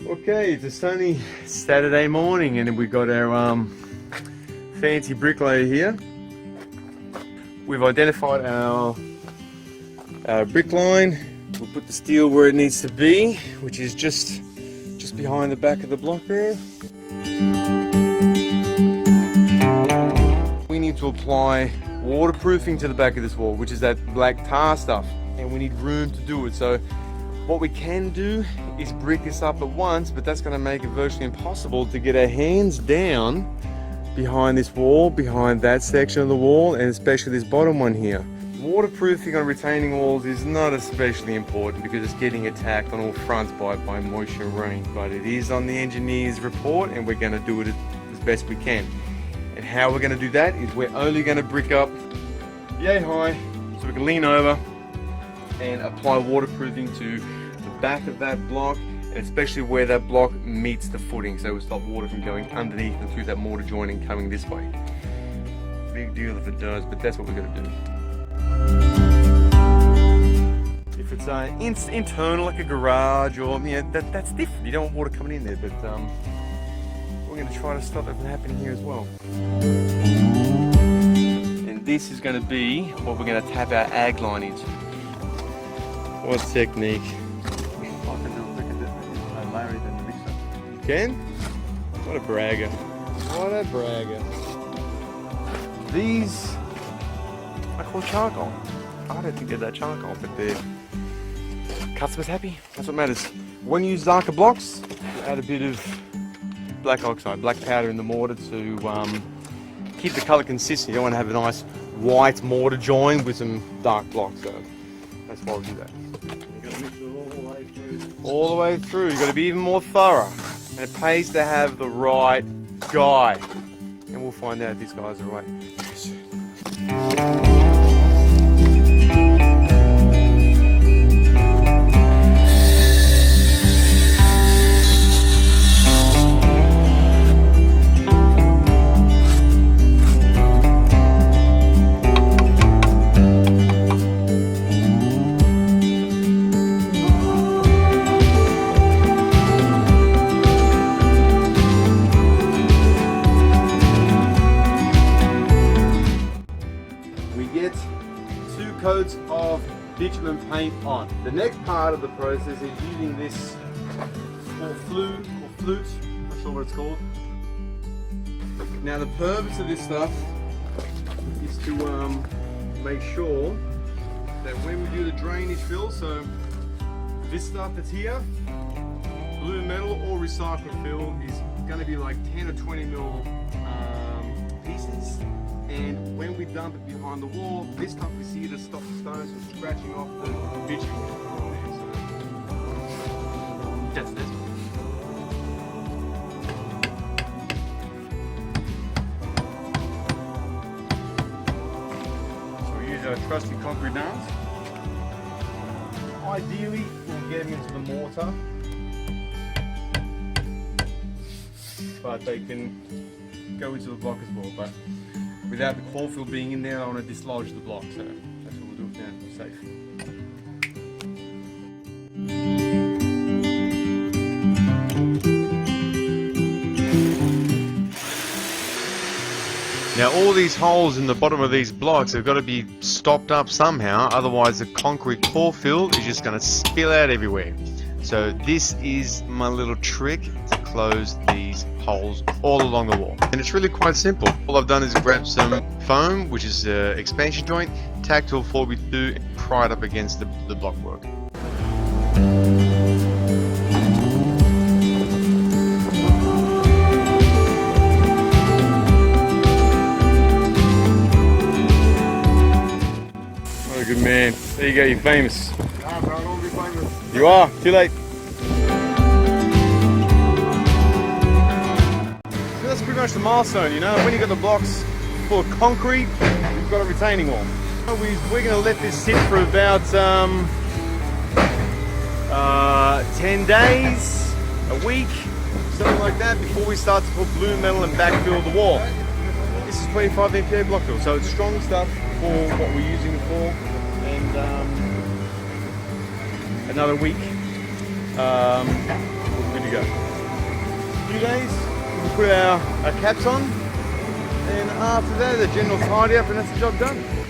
Okay, it's a sunny Saturday morning and we got our fancy bricklayer here. We've identified our brick line. We'll put the steel where it needs to be, which is just behind the back of the block there. We need to apply waterproofing to the back of this wall, which is that black tar stuff, and we need room to do it. So what we can do is brick this up at once, but that's going to make it virtually impossible to get our hands down behind this wall, behind that section of the wall, and especially this bottom one here. Waterproofing on retaining walls is not especially important because it's getting attacked on all fronts by moisture and rain, but it is on the engineer's report and we're going to do it as best we can. And how we're going to do that is we're only going to brick up yay high so we can lean over and apply waterproofing to the back of that block, and especially where that block meets the footing, so we stop water from going underneath and through that mortar joint and coming this way. Big deal if it does, but that's what we're going to do. If it's internal like a garage or that's different. You don't want water coming in there, but we're going to try to stop that from happening here as well. And this is going to be what we're going to tap our ag line into. What technique? I can do quicker than Larry than the mixer. You can? What a bragger. What a bragger. These are called charcoal. I don't think they're that charcoal, but they're customers happy. That's what matters. When you use darker blocks, you add a bit of black oxide, black powder in the mortar to keep the colour consistent. You don't want to have a nice white mortar join with some dark blocks. So that's why we do that. You've got to mix it all the way through. All the way through. You've got to be even more thorough. And it pays to have the right guy. And we'll find out if this guy's the right. Coats of bitumen paint on. The next part of the process is using this flute, not sure what it's called. Now the purpose of this stuff is to make sure that when we do the drainage fill, so this stuff that's here, blue metal or recycled fill, is going to be like 10 or 20 mil pieces. And when we dump it behind the wall, this stuff is here to stop the stones from scratching off the bitumen. So that's this. So we use our trusty concrete nails. Ideally, we'll get them into the mortar, but they can go into the block as well. But without the core fill being in there, I want to dislodge the block, so that's what we'll do now to be safe. Now all these holes in the bottom of these blocks have got to be stopped up somehow, otherwise the concrete core fill is just going to spill out everywhere. So this is my little trick to close these holes all along the wall. And it's really quite simple. All I've done is grab some foam, which is an expansion joint, tack to a 4x2 and pry it up against the block work. What a good man. There you go, you're famous. Nah, bro, I don't be famous. You are, too late. So that's pretty much the milestone, you know, when you got the blocks full of concrete, you've got a retaining wall. We're going to let this sit for about 10 days, a week, something like that, before we start to put blue metal and backfill the wall. This is 25 MPa block fill, so it's strong stuff for what we're using it for, and another week. We're good to go. A few days, we'll put our caps on, and after that, the general tidy up, and that's the job done.